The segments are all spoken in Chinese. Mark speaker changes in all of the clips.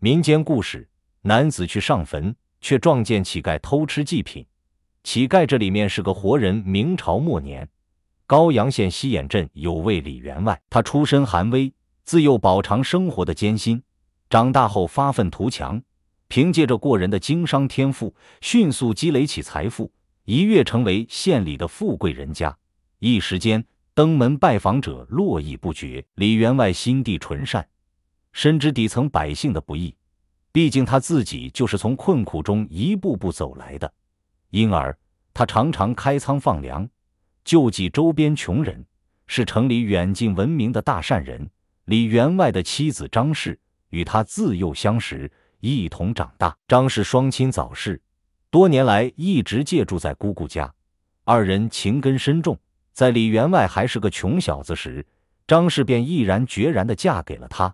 Speaker 1: 民间故事：男子去上坟，却撞见乞丐偷吃祭品。乞丐这里面是个活人。明朝末年，高阳县西眼镇有位李员外，他出身寒微，自幼饱尝生活的艰辛，长大后发愤图强，凭借着过人的经商天赋，迅速积累起财富，一跃成为县里的富贵人家。一时间，登门拜访者络绎不绝。李员外心地纯善，深知底层百姓的不易，毕竟他自己就是从困苦中一步步走来的，因而他常常开仓放粮，救济周边穷人，是城里远近闻名的大善人。李员外的妻子张氏与他自幼相识，一同长大。张氏双亲早逝，多年来一直借住在姑姑家，二人情根深重。在李员外还是个穷小子时，张氏便毅然决然地嫁给了他。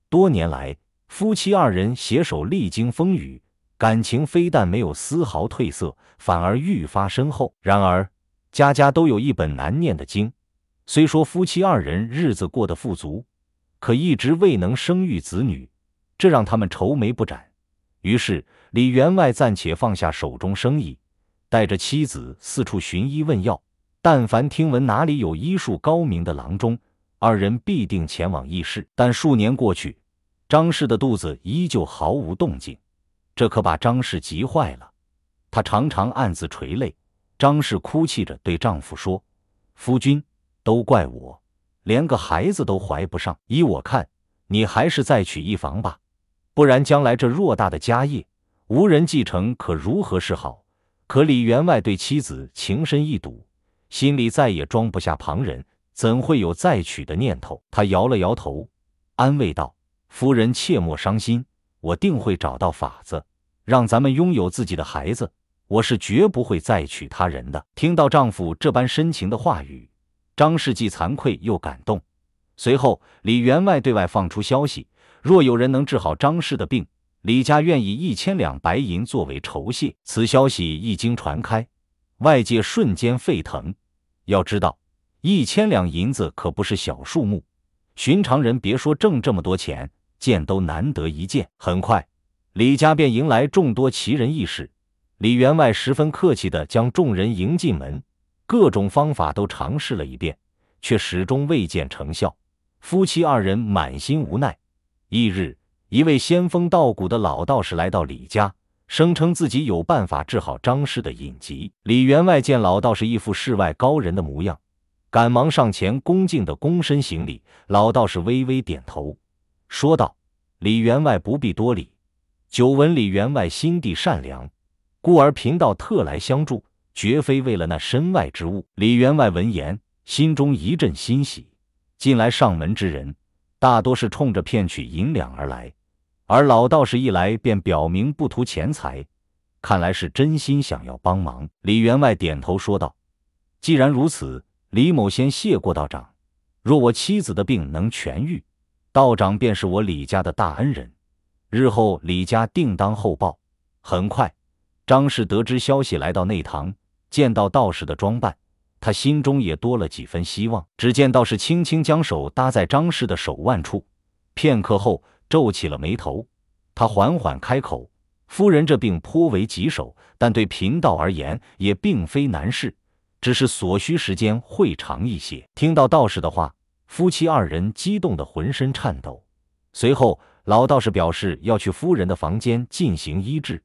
Speaker 1: 多年来，夫妻二人携手历经风雨，感情非但没有丝毫褪色，反而愈发深厚。然而，家家都有一本难念的经，虽说夫妻二人日子过得富足，可一直未能生育子女，这让他们愁眉不展。于是，李员外暂且放下手中生意，带着妻子四处寻医问药。但凡听闻哪里有医术高明的郎中，二人必定前往医室。但数年过去，张氏的肚子依旧毫无动静，这可把张氏急坏了。她常常暗自垂泪。张氏哭泣着对丈夫说：“夫君，都怪我，连个孩子都怀不上。依我看，你还是再娶一房吧，不然将来这偌大的家业，无人继承，可如何是好？”可李员外对妻子情深意笃，心里再也装不下旁人，怎会有再娶的念头？他摇了摇头，安慰道：“夫人切莫伤心，我定会找到法子，让咱们拥有自己的孩子。我是绝不会再娶他人的。”听到丈夫这般深情的话语，张氏既惭愧又感动。随后，李员外对外放出消息，若有人能治好张氏的病，李家愿意1000两白银作为酬谢。此消息一经传开，外界瞬间沸腾。要知道，1000两银子可不是小数目，寻常人别说挣这么多钱，见都难得一见。很快，李家便迎来众多奇人异事。李员外十分客气地将众人迎进门，各种方法都尝试了一遍，却始终未见成效。夫妻二人满心无奈。翌日，一位仙风道骨的老道士来到李家，声称自己有办法治好张氏的隐疾。李员外见老道士一副世外高人的模样，赶忙上前恭敬地躬身行礼。老道士微微点头，说道：“李员外不必多礼，久闻李员外心地善良，故而贫道特来相助，绝非为了那身外之物。”李员外闻言，心中一阵欣喜。近来上门之人，大多是冲着骗取银两而来，而老道士一来便表明不图钱财，看来是真心想要帮忙。李员外点头说道：“既然如此，李某先谢过道长。若我妻子的病能痊愈，道长便是我李家的大恩人，日后李家定当厚报。”很快，张氏得知消息，来到内堂，见到道士的装扮，他心中也多了几分希望。只见道士轻轻将手搭在张氏的手腕处，片刻后皱起了眉头。他缓缓开口：“夫人这病颇为棘手，但对贫道而言也并非难事，只是所需时间会长一些。”听到道士的话，夫妻二人激动得浑身颤抖。随后，老道士表示要去夫人的房间进行医治，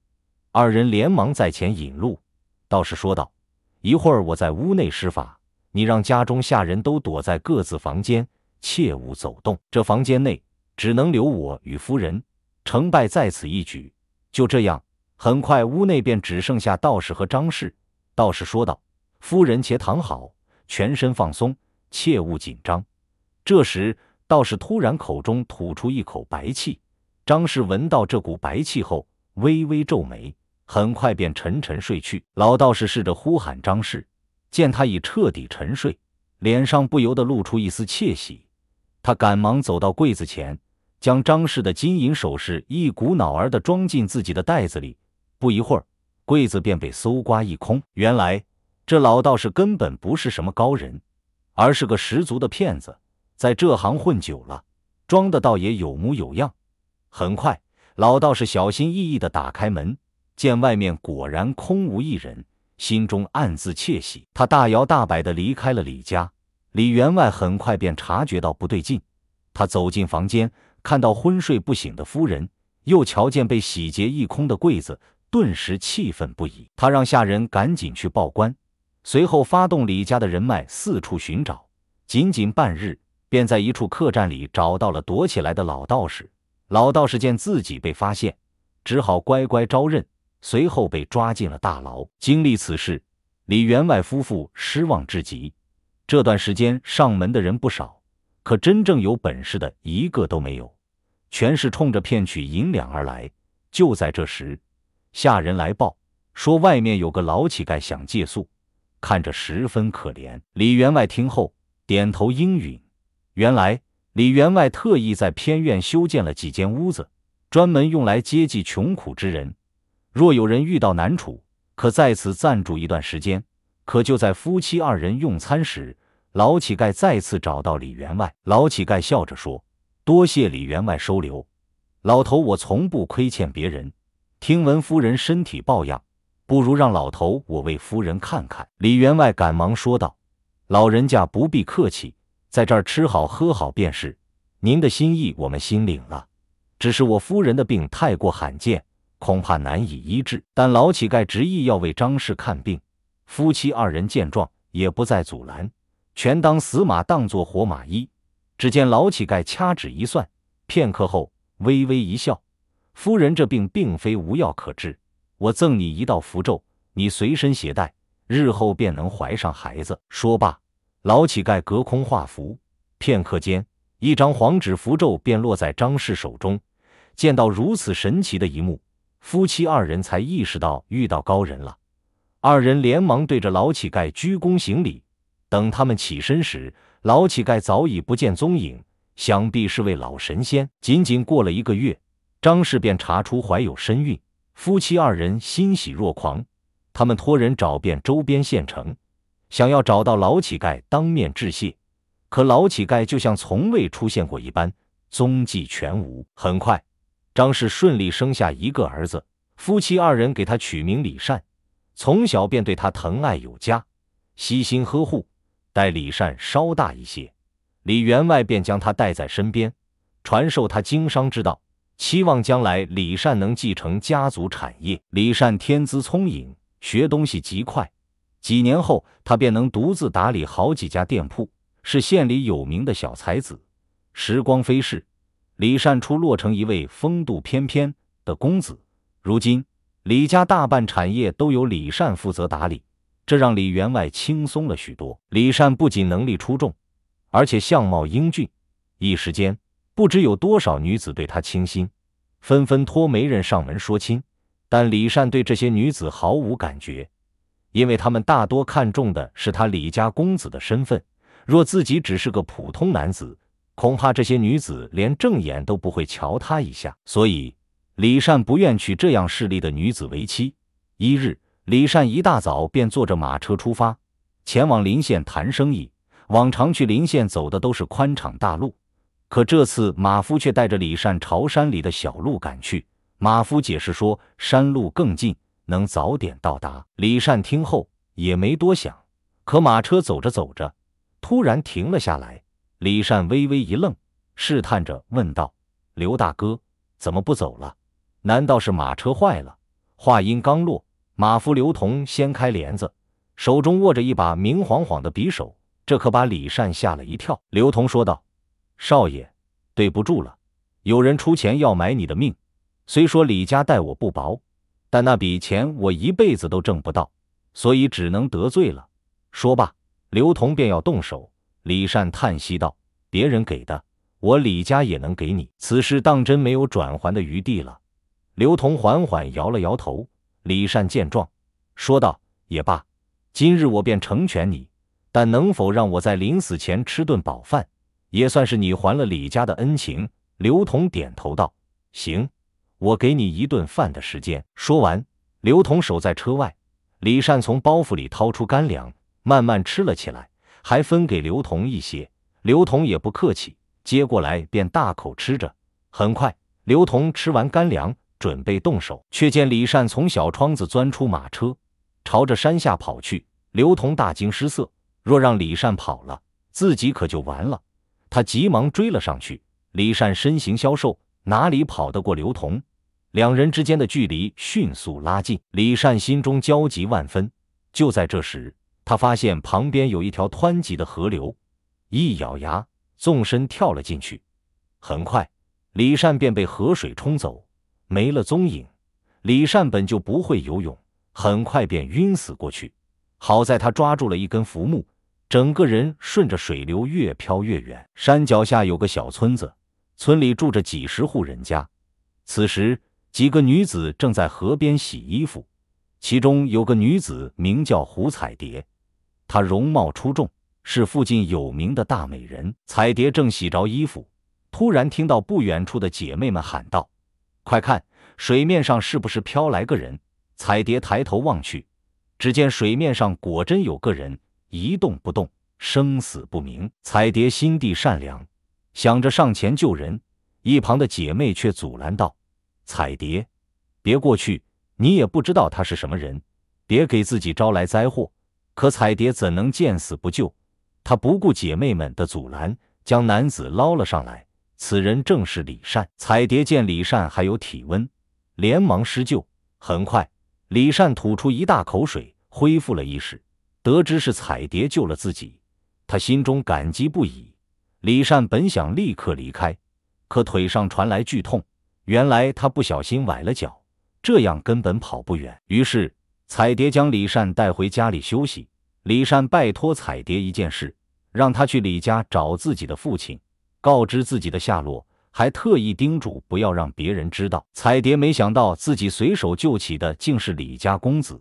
Speaker 1: 二人连忙在前引路。道士说道：“一会儿我在屋内施法，你让家中下人都躲在各自房间，切勿走动。这房间内只能留我与夫人，成败在此一举。”就这样，很快屋内便只剩下道士和张氏。道士说道：“夫人且躺好，全身放松，切勿紧张。”这时，道士突然口中吐出一口白气。张氏闻到这股白气后，微微皱眉，很快便沉沉睡去。老道士试着呼喊张氏，见他已彻底沉睡，脸上不由得露出一丝窃喜。他赶忙走到柜子前，将张氏的金银首饰一股脑儿地装进自己的袋子里。不一会儿，柜子便被搜刮一空。原来，这老道士根本不是什么高人，而是个十足的骗子，在这行混久了，装的倒也有模有样。很快，老道士小心翼翼地打开门，见外面果然空无一人，心中暗自窃喜。他大摇大摆地离开了李家。李员外很快便察觉到不对劲，他走进房间，看到昏睡不醒的夫人，又瞧见被洗劫一空的柜子，顿时气愤不已。他让下人赶紧去报官，随后发动李家的人脉四处寻找，仅仅半日，便在一处客栈里找到了躲起来的老道士。老道士见自己被发现，只好乖乖招认，随后被抓进了大牢。经历此事，李员外夫妇失望至极。这段时间上门的人不少，可真正有本事的一个都没有，全是冲着骗取银两而来。就在这时，下人来报说外面有个老乞丐想借宿，看着十分可怜。李员外听后点头应允。原来李员外特意在偏院修建了几间屋子，专门用来接济穷苦之人。若有人遇到难处，可在此暂住一段时间。可就在夫妻二人用餐时，老乞丐再次找到李员外。老乞丐笑着说：“多谢李员外收留，老头我从不亏欠别人。听闻夫人身体抱恙，不如让老头我为夫人看看。”李员外赶忙说道：“老人家不必客气，在这儿吃好喝好便是。您的心意我们心领了，只是我夫人的病太过罕见，恐怕难以医治。”但老乞丐执意要为张氏看病。夫妻二人见状，也不再阻拦，全当死马当作活马医。只见老乞丐掐指一算，片刻后微微一笑：“夫人这病并非无药可治，我赠你一道符咒，你随身携带，日后便能怀上孩子。”说罢，老乞丐隔空画符，片刻间，一张黄纸符咒便落在张氏手中。见到如此神奇的一幕，夫妻二人才意识到遇到高人了。二人连忙对着老乞丐鞠躬行礼。等他们起身时，老乞丐早已不见踪影，想必是位老神仙。仅仅过了1个月，张氏便查出怀有身孕，夫妻二人欣喜若狂。他们托人找遍周边县城，想要找到老乞丐当面致谢，可老乞丐就像从未出现过一般，踪迹全无。很快，张氏顺利生下一个儿子，夫妻二人给他取名李善。从小便对他疼爱有加，悉心呵护。待李善稍大一些，李员外便将他带在身边，传授他经商之道，期望将来李善能继承家族产业。李善天资聪颖，学东西极快，几年后他便能独自打理好几家店铺，是县里有名的小才子。时光飞逝，李善出落成一位风度翩翩的公子。如今李家大半产业都由李善负责打理，这让李员外轻松了许多。李善不仅能力出众，而且相貌英俊，一时间不知有多少女子对他倾心，纷纷托媒人上门说亲。但李善对这些女子毫无感觉，因为他们大多看重的是他李家公子的身份，若自己只是个普通男子，恐怕这些女子连正眼都不会瞧他一下。所以李善不愿娶这样势利的女子为妻。一日，李善一大早便坐着马车出发，前往临县谈生意。往常去临县走的都是宽敞大路，可这次马夫却带着李善朝山里的小路赶去。马夫解释说，山路更近，能早点到达。李善听后也没多想，可马车走着走着，突然停了下来。李善微微一愣，试探着问道：“刘大哥，怎么不走了？难道是马车坏了？”话音刚落，马夫刘同掀开帘子，手中握着一把明晃晃的匕首，这可把李善吓了一跳。刘同说道：“少爷，对不住了，有人出钱要买你的命。虽说李家待我不薄，但那笔钱我一辈子都挣不到，所以只能得罪了。”说罢，刘同便要动手。李善叹息道：“别人给的，我李家也能给你，此事当真没有转圜的余地了。”刘同缓缓摇了摇头。李善见状，说道：“也罢，今日我便成全你，但能否让我在临死前吃顿饱饭，也算是你还了李家的恩情。”刘同点头道：“行，我给你1顿饭的时间。”说完，刘同守在车外，李善从包袱里掏出干粮，慢慢吃了起来，还分给刘同一些。刘同也不客气，接过来便大口吃着。很快，刘同吃完干粮，准备动手，却见李善从小窗子钻出马车，朝着山下跑去。刘同大惊失色，若让李善跑了，自己可就完了。他急忙追了上去。李善身形消瘦，哪里跑得过刘同？两人之间的距离迅速拉近，李善心中焦急万分。就在这时，他发现旁边有一条湍急的河流，一咬牙，纵身跳了进去。很快，李善便被河水冲走，没了踪影。李善本就不会游泳，很快便晕死过去。好在他抓住了一根浮木，整个人顺着水流越飘越远。山脚下有个小村子，村里住着几十户人家。此时，几个女子正在河边洗衣服，其中有个女子名叫胡彩蝶，她容貌出众，是附近有名的大美人。彩蝶正洗着衣服，突然听到不远处的姐妹们喊道：“快看，水面上是不是飘来个人？”彩蝶抬头望去，只见水面上果真有个人，一动不动，生死不明。彩蝶心地善良，想着上前救人，一旁的姐妹却阻拦道：“彩蝶，别过去，你也不知道他是什么人，别给自己招来灾祸。”可彩蝶怎能见死不救？她不顾姐妹们的阻拦，将男子捞了上来。此人正是李善。彩蝶见李善还有体温，连忙施救。很快，李善吐出一大口水，恢复了意识。得知是彩蝶救了自己，他心中感激不已。李善本想立刻离开，可腿上传来剧痛，原来他不小心崴了脚，这样根本跑不远。于是彩蝶将李善带回家里休息。李善拜托彩蝶一件事，让他去李家找自己的父亲，告知自己的下落，还特意叮嘱不要让别人知道。彩蝶没想到自己随手救起的竟是李家公子，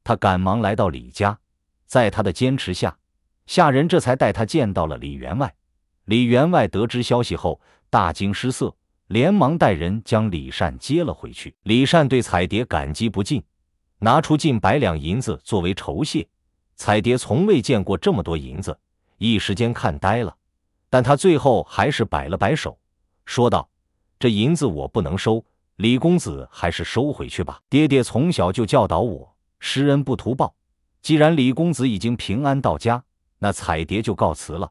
Speaker 1: 他赶忙来到李家，在他的坚持下，下人这才带他见到了李员外。李员外得知消息后大惊失色，连忙带人将李善接了回去。李善对彩蝶感激不尽，拿出近100两银子作为酬谢。彩蝶从未见过这么多银子，一时间看呆了，但他最后还是摆了摆手，说道：“这银子我不能收，李公子还是收回去吧。爹爹从小就教导我，施恩不图报。既然李公子已经平安到家，那彩蝶就告辞了。”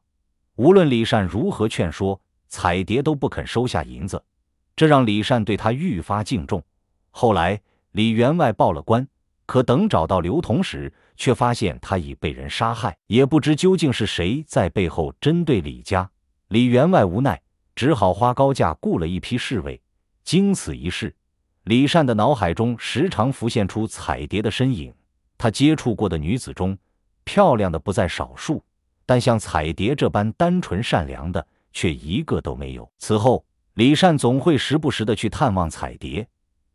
Speaker 1: 无论李善如何劝说，彩蝶都不肯收下银子，这让李善对他愈发敬重。后来李员外报了官，可等找到刘同时，却发现他已被人杀害，也不知究竟是谁在背后针对李家。李员外无奈，只好花高价雇了一批侍卫。经此一事，李善的脑海中时常浮现出彩蝶的身影。他接触过的女子中，漂亮的不在少数，但像彩蝶这般单纯善良的，却一个都没有。此后，李善总会时不时的去探望彩蝶。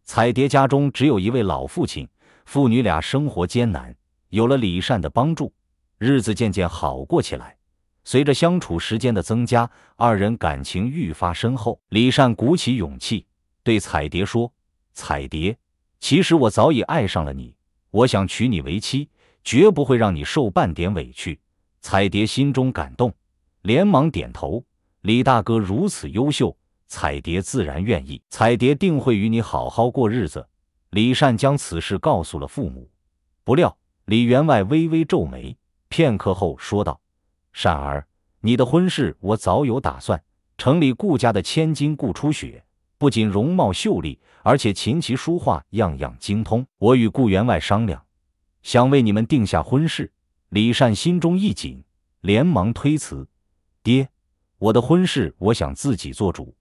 Speaker 1: 彩蝶家中只有一位老父亲，父女俩生活艰难，有了李善的帮助，日子渐渐好过起来。随着相处时间的增加，二人感情愈发深厚。李善鼓起勇气对彩蝶说：“彩蝶，其实我早已爱上了你，我想娶你为妻，绝不会让你受半点委屈。”彩蝶心中感动，连忙点头：“李大哥如此优秀，彩蝶自然愿意。彩蝶定会与你好好过日子。”李善将此事告诉了父母，不料李员外微微皱眉，片刻后说道：“善儿，你的婚事我早有打算。城里顾家的千金顾初雪，不仅容貌秀丽，而且琴棋书画样样精通。我与顾员外商量，想为你们定下婚事。”李善心中一紧，连忙推辞：“爹，我的婚事我想自己做主，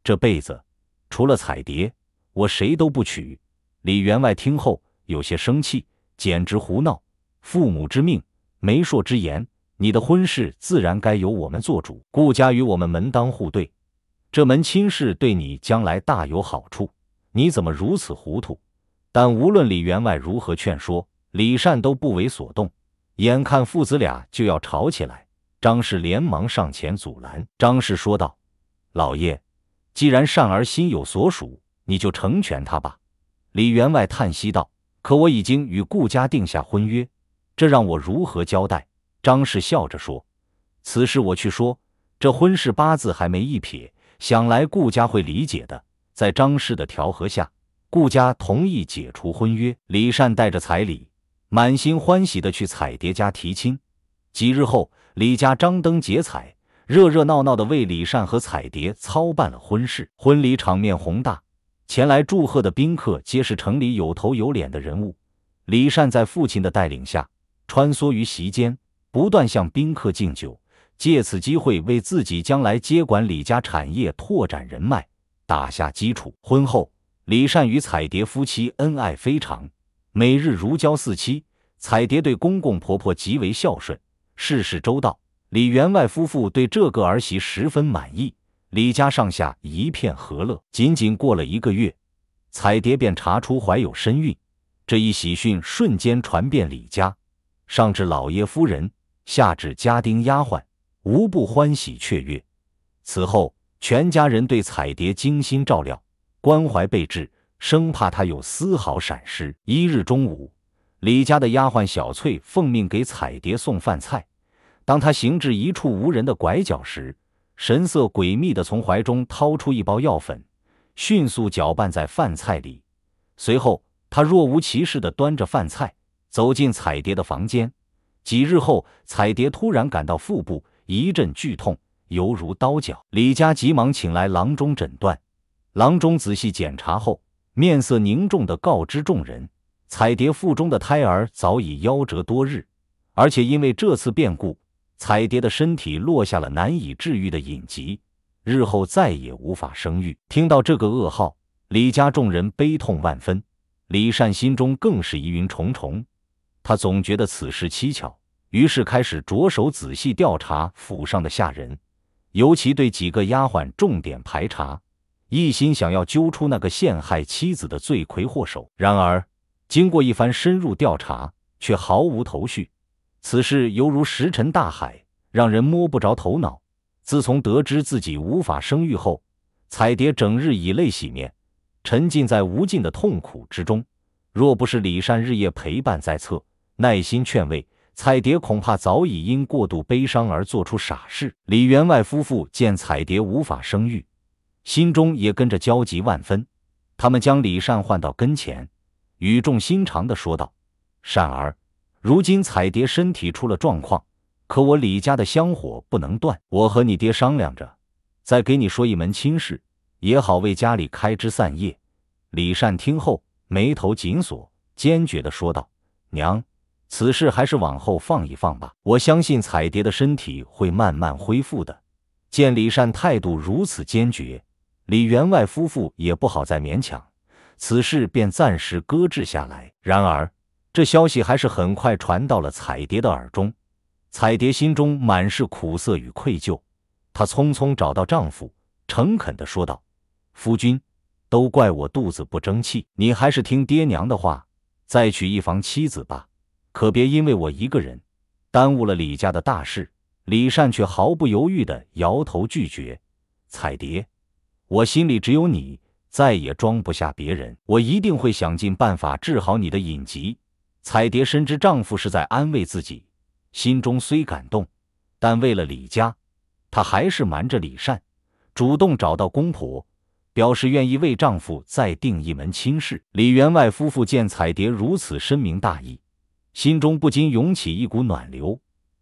Speaker 1: 这辈子除了彩蝶，我谁都不娶。”李员外听后有些生气，简直胡闹！父母之命，媒妁之言，你的婚事自然该由我们做主。顾家与我们门当户对，这门亲事对你将来大有好处，你怎么如此糊涂？但无论李员外如何劝说，李善都不为所动。眼看父子俩就要吵起来，张氏连忙上前阻拦。张氏说道：“老爷，既然善儿心有所属，你就成全他吧。”李员外叹息道：“可我已经与顾家定下婚约，这让我如何交代？”张氏笑着说：“此事我去说，这婚事八字还没一撇，想来顾家会理解的。在张氏的调和下，顾家同意解除婚约。李善带着彩礼，满心欢喜地去彩蝶家提亲。几日后，李家张灯结彩，热热闹闹地为李善和彩蝶操办了婚事。婚礼场面宏大，前来祝贺的宾客皆是城里有头有脸的人物。李善在父亲的带领下，穿梭于席间，不断向宾客敬酒，借此机会为自己将来接管李家产业拓展人脉，打下基础。婚后，李善与彩蝶夫妻恩爱非常，每日如胶似漆。彩蝶对公公婆婆极为孝顺，事事周到。李员外夫妇对这个儿媳十分满意，李家上下一片和乐。仅仅过了1个月，彩蝶便查出怀有身孕。这一喜讯瞬间传遍李家，上至老爷夫人，下至家丁丫鬟，无不欢喜雀跃。此后，全家人对彩蝶精心照料，关怀备至，生怕她有丝毫闪失。1日中午，李家的丫鬟小翠奉命给彩蝶送饭菜。当她行至一处无人的拐角时，神色诡秘地从怀中掏出一包药粉，迅速搅拌在饭菜里。随后，她若无其事地端着饭菜走进彩蝶的房间。几日后，彩蝶突然感到腹部一阵剧痛，犹如刀绞。李家急忙请来郎中诊断。郎中仔细检查后，面色凝重地告知众人，彩蝶腹中的胎儿早已夭折多日，而且因为这次变故，彩蝶的身体落下了难以治愈的隐疾，日后再也无法生育。听到这个噩耗，李家众人悲痛万分，李善心中更是疑云重重。他总觉得此事蹊跷，于是开始着手仔细调查府上的下人，尤其对几个丫鬟重点排查，一心想要揪出那个陷害妻子的罪魁祸首。然而，经过一番深入调查，却毫无头绪。此事犹如石沉大海，让人摸不着头脑。自从得知自己无法生育后，彩蝶整日以泪洗面，沉浸在无尽的痛苦之中。若不是李善日夜陪伴在侧，耐心劝慰，彩蝶恐怕早已因过度悲伤而做出傻事。李员外夫妇见彩蝶无法生育，心中也跟着焦急万分。他们将李善唤到跟前，语重心长地说道：“善儿，如今彩蝶身体出了状况，可我李家的香火不能断。我和你爹商量着，再给你说一门亲事，也好为家里开枝散叶。”李善听后，眉头紧锁，坚决地说道：“娘，此事还是往后放一放吧。我相信彩蝶的身体会慢慢恢复的。”见李善态度如此坚决，李员外夫妇也不好再勉强，此事便暂时搁置下来。然而，这消息还是很快传到了彩蝶的耳中。彩蝶心中满是苦涩与愧疚，她匆匆找到丈夫，诚恳地说道：“夫君，都怪我肚子不争气，你还是听爹娘的话，再娶一房妻子吧，可别因为我一个人耽误了李家的大事。”李善却毫不犹豫地摇头拒绝：“彩蝶，我心里只有你，再也装不下别人，我一定会想尽办法治好你的隐疾。”彩蝶深知丈夫是在安慰自己，心中虽感动，但为了李家，她还是瞒着李善，主动找到公婆，表示愿意为丈夫再定一门亲事。李员外夫妇见彩蝶如此深明大义，心中不禁涌起一股暖流。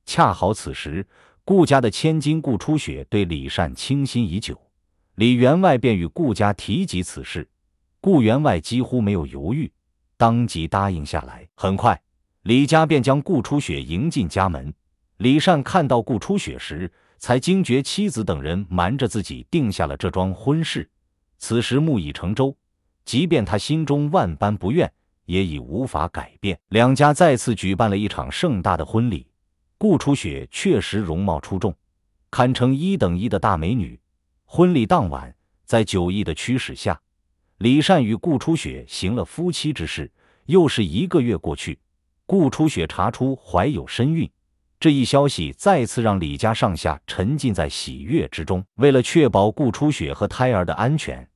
Speaker 1: 恰好此时，顾家的千金顾初雪对李善倾心已久，李员外便与顾家提及此事。顾员外几乎没有犹豫，当即答应下来。很快，李家便将顾初雪迎进家门。李善看到顾初雪时，才惊觉妻子等人瞒着自己定下了这桩婚事。此时木已成舟，即便他心中万般不愿，也已无法改变。两家再次举办了一场盛大的婚礼。顾初雪确实容貌出众，堪称1等1的大美女。婚礼当晚，在酒意的驱使下，李善与顾初雪行了夫妻之事。又是1个月过去，顾初雪查出怀有身孕，这一消息再次让李家上下沉浸在喜悦之中。为了确保顾初雪和胎儿的安全，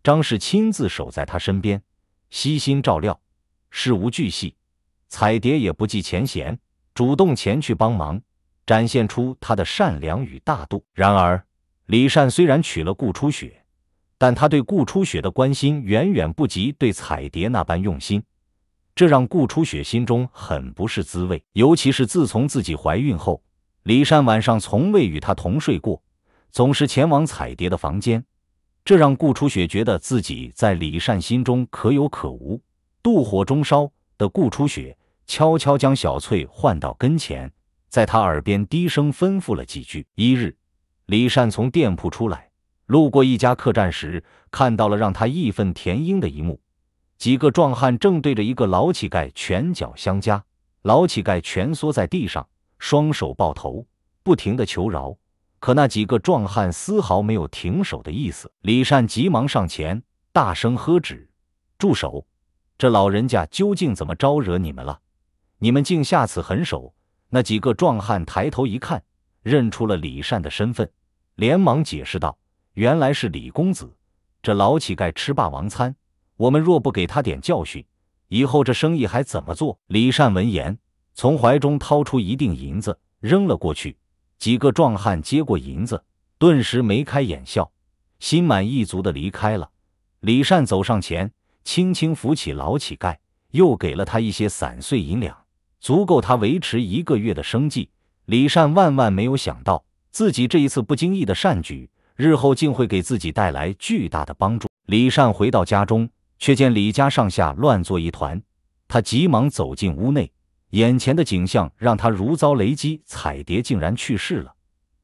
Speaker 1: 张氏亲自守在她身边，悉心照料，事无巨细。彩蝶也不计前嫌，主动前去帮忙，展现出她的善良与大度。然而，李善虽然娶了顾初雪，但他对顾初雪的关心远远不及对彩蝶那般用心，这让顾初雪心中很不是滋味。尤其是自从自己怀孕后，李善晚上从未与她同睡过，总是前往彩蝶的房间，这让顾初雪觉得自己在李善心中可有可无。妒火中烧的顾初雪悄悄将小翠唤到跟前，在她耳边低声吩咐了几句。一日，李善从店铺出来，路过一家客栈时，看到了让他义愤填膺的一幕：几个壮汉正对着一个老乞丐拳脚相加，老乞丐蜷缩在地上，双手抱头，不停地求饶。可那几个壮汉丝毫没有停手的意思。李善急忙上前，大声喝止：“住手！这老人家究竟怎么招惹你们了？你们竟下此狠手！”那几个壮汉抬头一看，认出了李善的身份，连忙解释道：“原来是李公子，这老乞丐吃霸王餐，我们若不给他点教训，以后这生意还怎么做？”李善闻言，从怀中掏出一锭银子扔了过去，几个壮汉接过银子，顿时眉开眼笑，心满意足地离开了。李善走上前，轻轻扶起老乞丐，又给了他一些散碎银两，足够他维持1个月的生计。李善万万没有想到，自己这一次不经意的善举，日后竟会给自己带来巨大的帮助。李善回到家中，却见李家上下乱作一团，他急忙走进屋内，眼前的景象让他如遭雷击，彩蝶竟然去世了，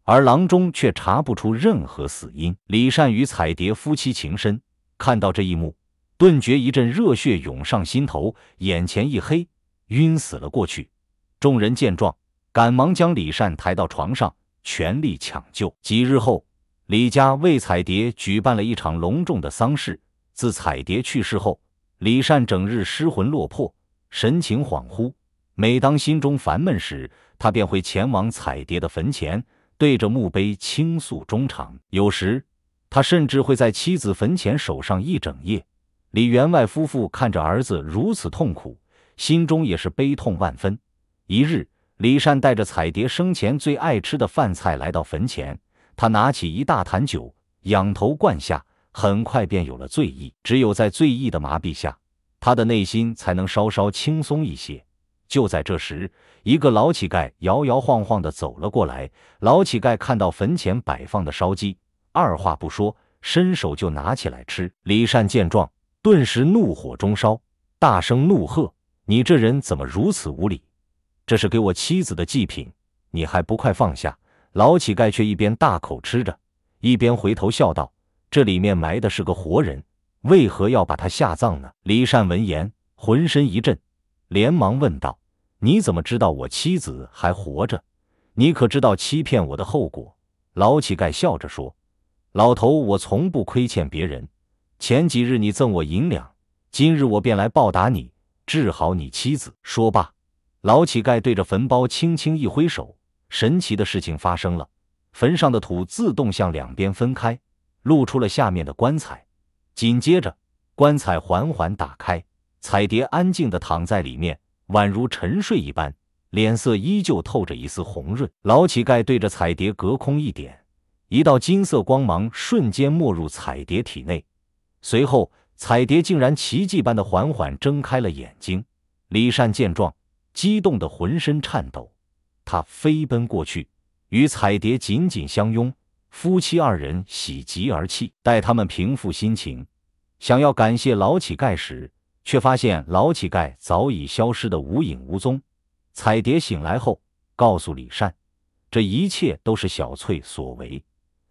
Speaker 1: 而郎中却查不出任何死因。李善与彩蝶夫妻情深，看到这一幕，顿觉一阵热血涌上心头，眼前一黑，晕死了过去。众人见状，赶忙将李善抬到床上，全力抢救。几日后，李家为彩蝶举办了一场隆重的丧事。自彩蝶去世后，李善整日失魂落魄，神情恍惚。每当心中烦闷时，他便会前往彩蝶的坟前，对着墓碑倾诉衷肠。有时，他甚至会在妻子坟前守上一整夜。李员外夫妇看着儿子如此痛苦，心中也是悲痛万分。一日，李善带着彩蝶生前最爱吃的饭菜来到坟前，他拿起一大坛酒，仰头灌下，很快便有了醉意。只有在醉意的麻痹下，他的内心才能稍稍轻松一些。就在这时，一个老乞丐摇摇晃晃地走了过来。老乞丐看到坟前摆放的烧鸡，二话不说，伸手就拿起来吃。李善见状，顿时怒火中烧，大声怒喝：“你这人怎么如此无礼！这是给我妻子的祭品，你还不快放下！”老乞丐却一边大口吃着，一边回头笑道：“这里面埋的是个活人，为何要把他下葬呢？”李善闻言，浑身一震，连忙问道：“你怎么知道我妻子还活着？你可知道欺骗我的后果？”老乞丐笑着说：“老头，我从不亏欠别人，前几日你赠我银两，今日我便来报答你，治好你妻子。”说罢，老乞丐对着坟包轻轻一挥手，神奇的事情发生了，坟上的土自动向两边分开，露出了下面的棺材。紧接着，棺材缓缓打开，彩蝶安静地躺在里面，宛如沉睡一般，脸色依旧透着一丝红润。老乞丐对着彩蝶隔空一点，一道金色光芒瞬间没入彩蝶体内，随后彩蝶竟然奇迹般的缓缓睁开了眼睛。李善见状，激动得浑身颤抖，他飞奔过去，与彩蝶紧紧相拥，夫妻二人喜极而泣。待他们平复心情，想要感谢老乞丐时，却发现老乞丐早已消失得无影无踪。彩蝶醒来后，告诉李善，这一切都是小翠所为，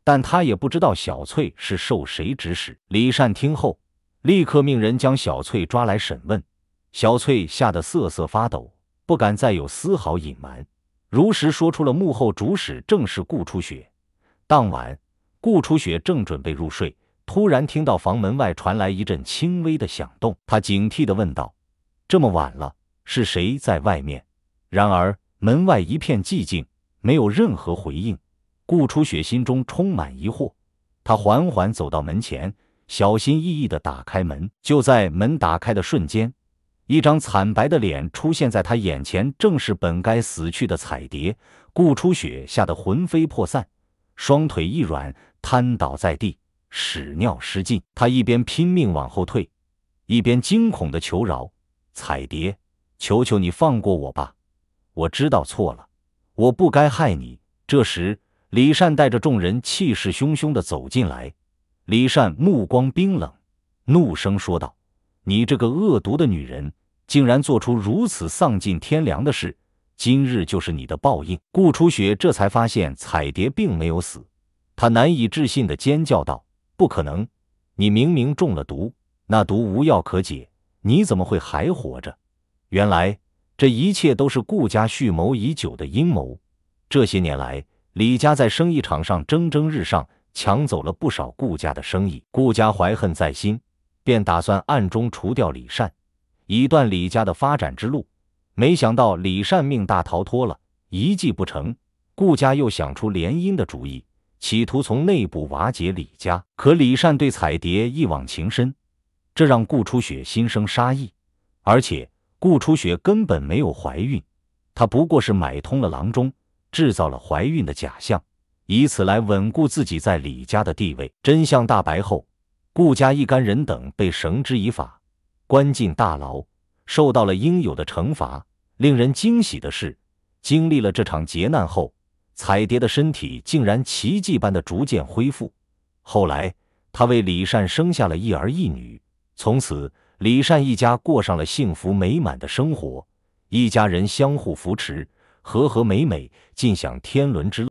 Speaker 1: 但他也不知道小翠是受谁指使。李善听后，立刻命人将小翠抓来审问。小翠吓得瑟瑟发抖，不敢再有丝毫隐瞒，如实说出了幕后主使正是顾初雪。当晚，顾初雪正准备入睡，突然听到房门外传来一阵轻微的响动，他警惕地问道：“这么晚了，是谁在外面？”然而门外一片寂静，没有任何回应。顾初雪心中充满疑惑，他缓缓走到门前，小心翼翼地打开门。就在门打开的瞬间，一张惨白的脸出现在他眼前，正是本该死去的彩蝶。顾初雪吓得魂飞魄散，双腿一软，瘫倒在地，屎尿失禁。他一边拼命往后退，一边惊恐地求饶：“彩蝶，求求你放过我吧！我知道错了，我不该害你。”这时，李善带着众人气势汹汹地走进来。李善目光冰冷，怒声说道：“你这个恶毒的女人，竟然做出如此丧尽天良的事！今日就是你的报应。”顾初雪这才发现彩蝶并没有死，她难以置信地尖叫道：“不可能！你明明中了毒，那毒无药可解，你怎么会还活着？”原来这一切都是顾家蓄谋已久的阴谋。这些年来，李家在生意场上蒸蒸日上，抢走了不少顾家的生意。顾家怀恨在心，便打算暗中除掉李善，以断李家的发展之路。没想到李善命大逃脱了，一计不成，顾家又想出联姻的主意，企图从内部瓦解李家。可李善对彩蝶一往情深，这让顾初雪心生杀意。而且顾初雪根本没有怀孕，她不过是买通了郎中，制造了怀孕的假象，以此来稳固自己在李家的地位。真相大白后，顾家一干人等被绳之以法，关进大牢，受到了应有的惩罚。令人惊喜的是，经历了这场劫难后，彩蝶的身体竟然奇迹般的逐渐恢复。后来，她为李善生下了一儿一女，从此李善一家过上了幸福美满的生活，一家人相互扶持，和和美美，尽享天伦之乐。